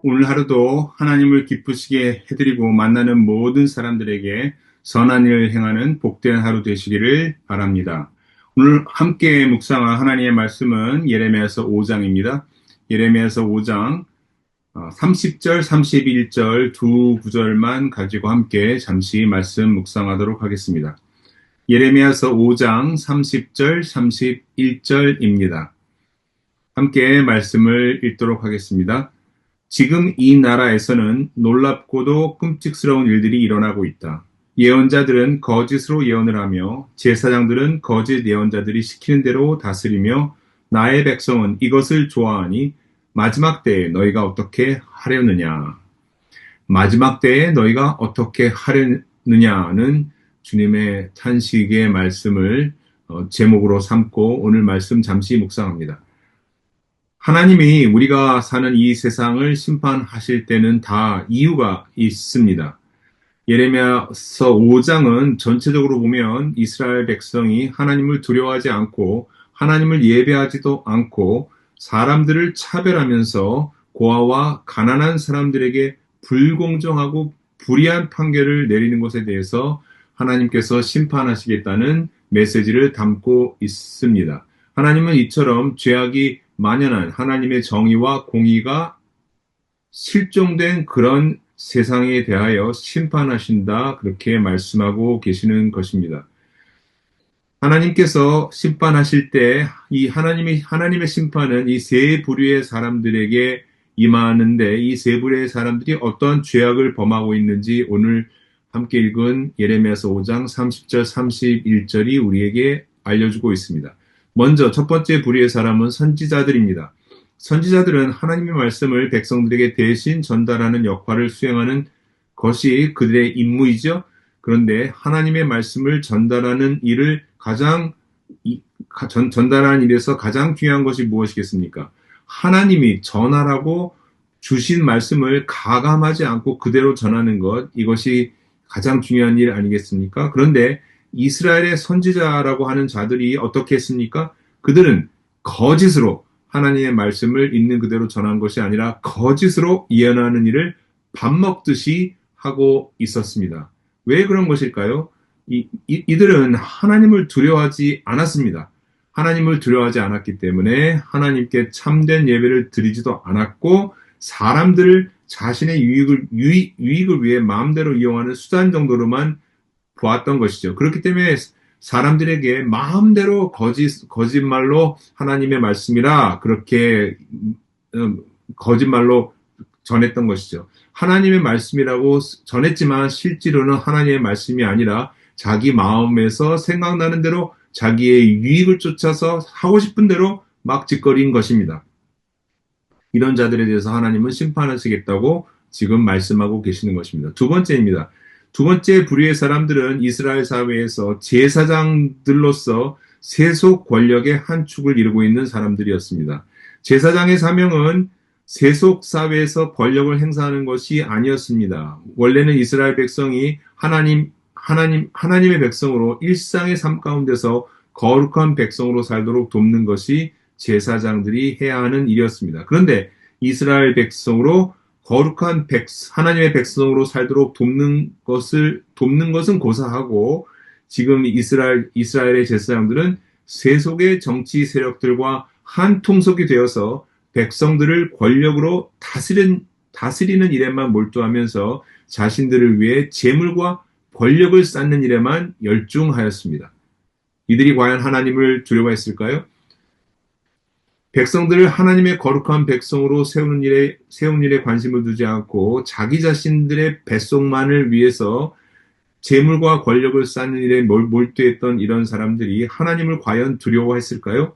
오늘 하루도 하나님을 기쁘시게 해드리고 만나는 모든 사람들에게 선한 일을 행하는 복된 하루 되시기를 바랍니다. 오늘 함께 묵상할 하나님의 말씀은 예레미야서 5장입니다. 예레미야서 5장 30절, 31절 두 구절만 가지고 함께 잠시 말씀 묵상하도록 하겠습니다. 예레미야서 5장 30절, 31절입니다. 함께 말씀을 읽도록 하겠습니다. 지금 이 나라에서는 놀랍고도 끔찍스러운 일들이 일어나고 있다. 예언자들은 거짓으로 예언을 하며 제사장들은 거짓 예언자들이 시키는 대로 다스리며 나의 백성은 이것을 좋아하니 마지막 때에 너희가 어떻게 하려느냐. 마지막 때에 너희가 어떻게 하려느냐는 주님의 탄식의 말씀을 제목으로 삼고 오늘 말씀 잠시 묵상합니다. 하나님이 우리가 사는 이 세상을 심판하실 때는 다 이유가 있습니다. 예레미야서 5장은 전체적으로 보면 이스라엘 백성이 하나님을 두려워하지 않고 하나님을 예배하지도 않고 사람들을 차별하면서 고아와 가난한 사람들에게 불공정하고 불의한 판결을 내리는 것에 대해서 하나님께서 심판하시겠다는 메시지를 담고 있습니다. 하나님은 이처럼 죄악이 만연한 하나님의 정의와 공의가 실종된 그런 세상에 대하여 심판하신다, 그렇게 말씀하고 계시는 것입니다. 하나님께서 심판하실 때 이 하나님의 심판은 이 세 부류의 사람들에게 임하는데, 이 세 부류의 사람들이 어떠한 죄악을 범하고 있는지 오늘 함께 읽은 예레미야서 5장 30절 31절이 우리에게 알려주고 있습니다. 먼저 첫 번째 부류의 사람은 선지자들입니다. 선지자들은 하나님의 말씀을 백성들에게 대신 전달하는 역할을 수행하는 것이 그들의 임무이죠. 그런데 하나님의 말씀을 전달하는 일을 전달하는 일에서 가장 중요한 것이 무엇이겠습니까? 하나님이 전하라고 주신 말씀을 가감하지 않고 그대로 전하는 것, 이것이 가장 중요한 일 아니겠습니까? 그런데 이스라엘의 선지자라고 하는 자들이 어떻게 했습니까? 그들은 거짓으로 하나님의 말씀을 있는 그대로 전한 것이 아니라 거짓으로 예언하는 일을 밥 먹듯이 하고 있었습니다. 왜 그런 것일까요? 이들은 하나님을 두려워하지 않았습니다. 하나님을 두려워하지 않았기 때문에 하나님께 참된 예배를 드리지도 않았고 사람들을 자신의 유익을 위해 마음대로 이용하는 수단 정도로만 보았던 것이죠. 그렇기 때문에 사람들에게 마음대로 거짓말로 하나님의 말씀이라 그렇게 거짓말로 전했던 것이죠. 하나님의 말씀이라고 전했지만 실제로는 하나님의 말씀이 아니라 자기 마음에서 생각나는 대로 자기의 유익을 쫓아서 하고 싶은 대로 막 짓거린 것입니다. 이런 자들에 대해서 하나님은 심판하시겠다고 지금 말씀하고 계시는 것입니다. 두 번째입니다. 두 번째 부류의 사람들은 이스라엘 사회에서 제사장들로서 세속 권력의 한 축을 이루고 있는 사람들이었습니다. 제사장의 사명은 세속 사회에서 권력을 행사하는 것이 아니었습니다. 원래는 이스라엘 백성이 하나님의 백성으로 일상의 삶 가운데서 거룩한 백성으로 살도록 돕는 것이 제사장들이 해야 하는 일이었습니다. 그런데 이스라엘 백성으로 거룩한 하나님의 백성으로 살도록 돕는 것은 고사하고 지금 이스라엘의 제사장들은 세속의 정치 세력들과 한 통속이 되어서 백성들을 권력으로 다스리는 일에만 몰두하면서 자신들을 위해 재물과 권력을 쌓는 일에만 열중하였습니다. 이들이 과연 하나님을 두려워했을까요? 백성들을 하나님의 거룩한 백성으로 세운 일에 관심을 두지 않고 자기 자신들의 뱃속만을 위해서 재물과 권력을 쌓는 일에 몰두했던 이런 사람들이 하나님을 과연 두려워했을까요?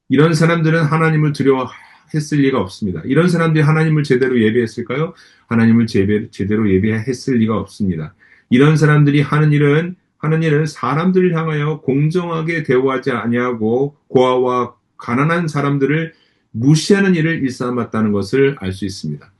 이런 사람들은 하나님을 두려워했을 리가 없습니다. 이런 사람들이 하나님을 제대로 예배했을까요? 하나님을 제대로 예배했을 리가 없습니다. 이런 사람들이 하는 일은 사람들을 향하여 공정하게 대우하지 아니하고 고아와 가난한 사람들을 무시하는 일을 일삼았다는 것을 알 수 있습니다.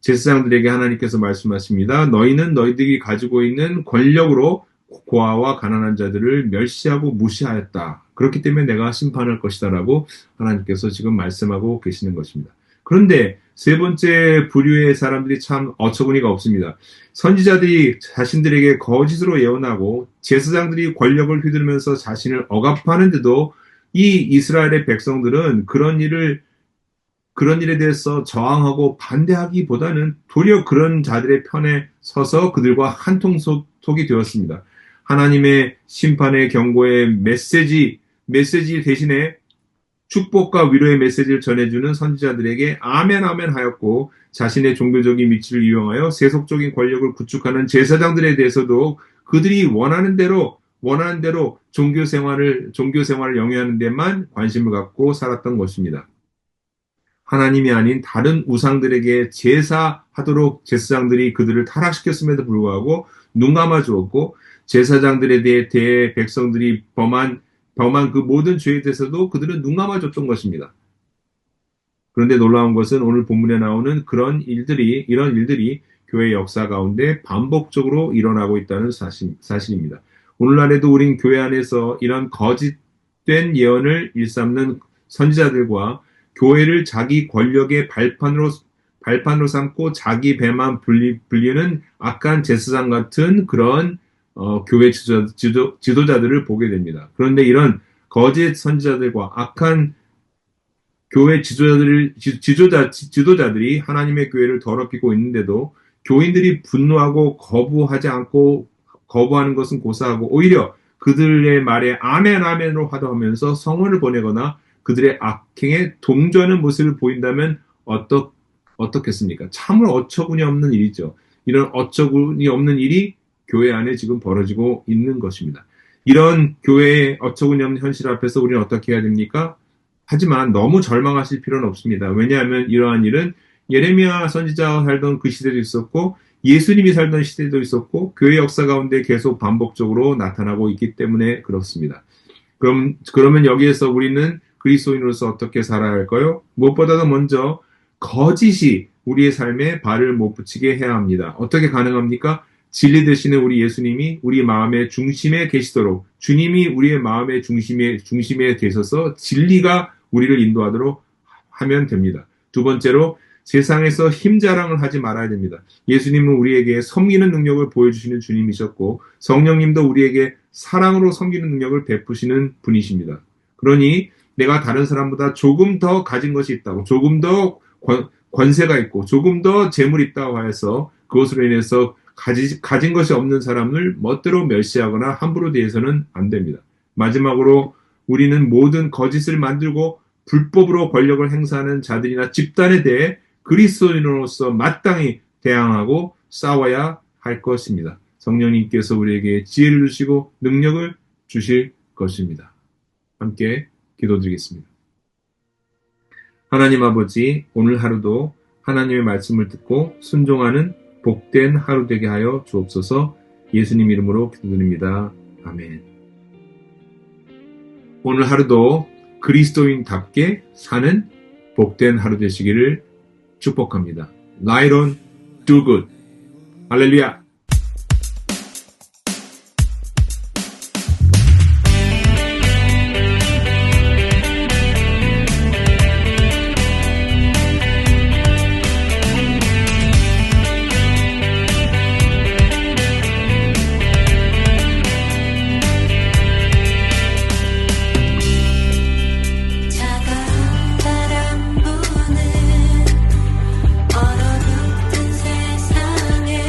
제사장들에게 하나님께서 말씀하십니다. 너희는 너희들이 가지고 있는 권력으로 고아와 가난한 자들을 멸시하고 무시하였다. 그렇기 때문에 내가 심판할 것이다 라고 하나님께서 지금 말씀하고 계시는 것입니다. 그런데 세 번째 부류의 사람들이 참 어처구니가 없습니다. 선지자들이 자신들에게 거짓으로 예언하고 제사장들이 권력을 휘두르면서 자신을 억압하는데도 이 이스라엘의 백성들은 그런 일에 대해서 저항하고 반대하기보다는 도리어 그런 자들의 편에 서서 그들과 한통속이 되었습니다. 하나님의 심판의 경고의 메시지 대신에 축복과 위로의 메시지를 전해주는 선지자들에게 아멘 아멘 하였고, 자신의 종교적인 위치를 이용하여 세속적인 권력을 구축하는 제사장들에 대해서도 그들이 원하는 대로 종교 생활을 영위하는 데만 관심을 갖고 살았던 것입니다. 하나님이 아닌 다른 우상들에게 제사하도록 제사장들이 그들을 타락시켰음에도 불구하고 눈 감아 주었고, 제사장들에 대해 백성들이 범한 그 모든 죄에 대해서도 그들은 눈 감아 줬던 것입니다. 그런데 놀라운 것은 오늘 본문에 나오는 이런 일들이 교회 역사 가운데 반복적으로 일어나고 있다는 사실입니다. 오늘날에도 우린 교회 안에서 이런 거짓된 예언을 일삼는 선지자들과 교회를 자기 권력의 발판으로 삼고 자기 배만 불리는 악한 제사장 같은 그런 교회 지도자들을 보게 됩니다. 그런데 이런 거짓 선지자들과 악한 교회 지도자들이 하나님의 교회를 더럽히고 있는데도 교인들이 분노하고 거부하는 것은 고사하고 오히려 그들의 말에 아멘 아멘으로 화답하면서 성원을 보내거나 그들의 악행에 동조하는 모습을 보인다면 어떻겠습니까? 참으로 어처구니 없는 일이죠. 이런 어처구니 없는 일이 교회 안에 지금 벌어지고 있는 것입니다. 이런 교회의 어처구니 없는 현실 앞에서 우리는 어떻게 해야 됩니까? 하지만 너무 절망하실 필요는 없습니다. 왜냐하면 이러한 일은 예레미야 선지자가 살던 그 시대도 있었고 예수님이 살던 시대도 있었고 교회 역사 가운데 계속 반복적으로 나타나고 있기 때문에 그렇습니다. 그러면 여기에서 우리는 그리스도인으로서 어떻게 살아야 할까요? 무엇보다도 먼저 거짓이 우리의 삶에 발을 못 붙이게 해야 합니다. 어떻게 가능합니까? 진리 되시는 우리 예수님이 우리 마음의 중심에 계시도록 주님이 우리의 마음의 중심에 계셔서 진리가 우리를 인도하도록 하면 됩니다. 두 번째로 세상에서 힘 자랑을 하지 말아야 됩니다. 예수님은 우리에게 섬기는 능력을 보여주시는 주님이셨고 성령님도 우리에게 사랑으로 섬기는 능력을 베푸시는 분이십니다. 그러니 내가 다른 사람보다 조금 더 가진 것이 있다고, 조금 더 권세가 있고, 조금 더 재물이 있다고 해서 그것으로 인해서 가진 것이 없는 사람을 멋대로 멸시하거나 함부로 대해서는 안 됩니다. 마지막으로 우리는 모든 거짓을 만들고 불법으로 권력을 행사하는 자들이나 집단에 대해 그리스도인으로서 마땅히 대항하고 싸워야 할 것입니다. 성령님께서 우리에게 지혜를 주시고 능력을 주실 것입니다. 함께 기도드리겠습니다. 하나님 아버지, 오늘 하루도 하나님의 말씀을 듣고 순종하는 복된 하루 되게 하여 주옵소서. 예수님 이름으로 기도드립니다. 아멘. 오늘 하루도 그리스도인답게 사는 복된 하루 되시기를 축복합니다. Light do good. 할렐루야. 얼어붙은 세상에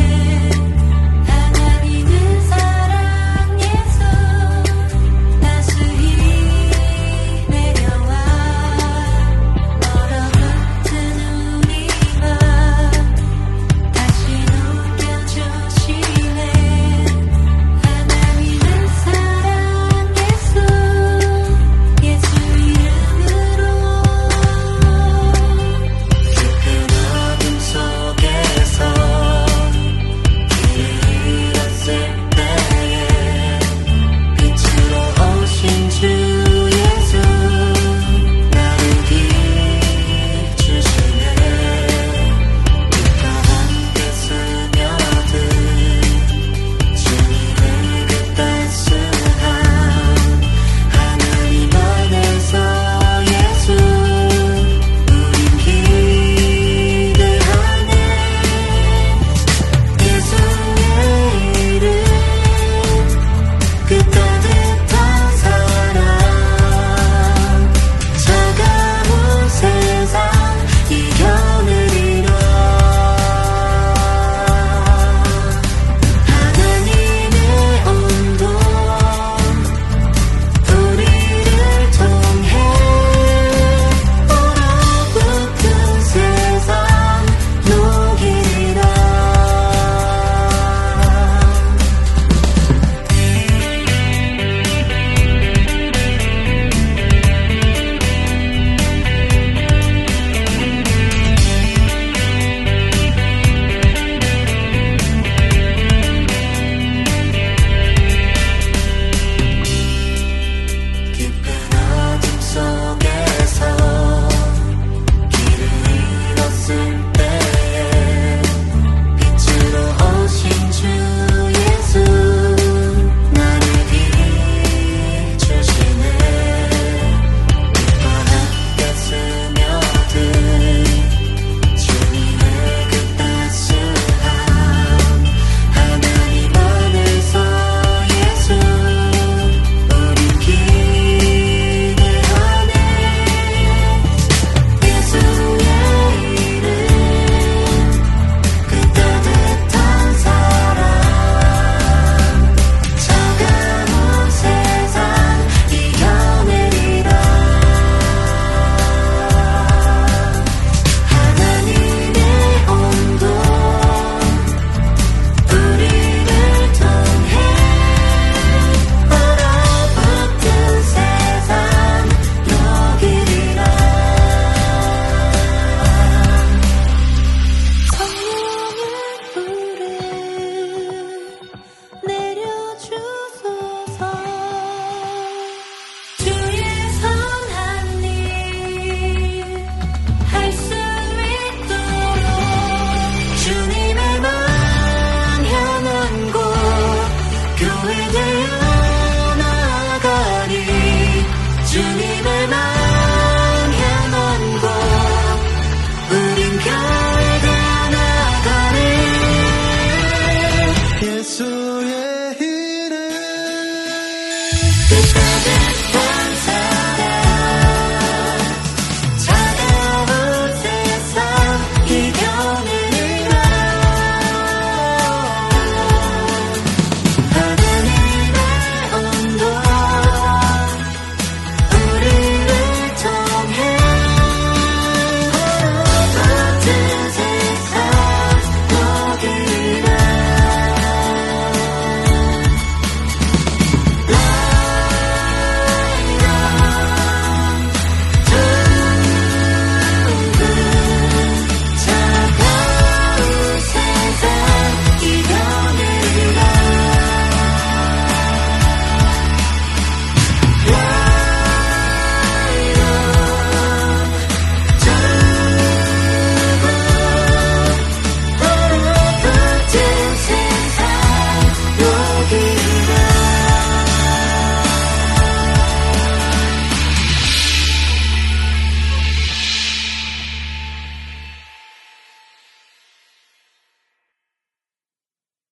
Good brother.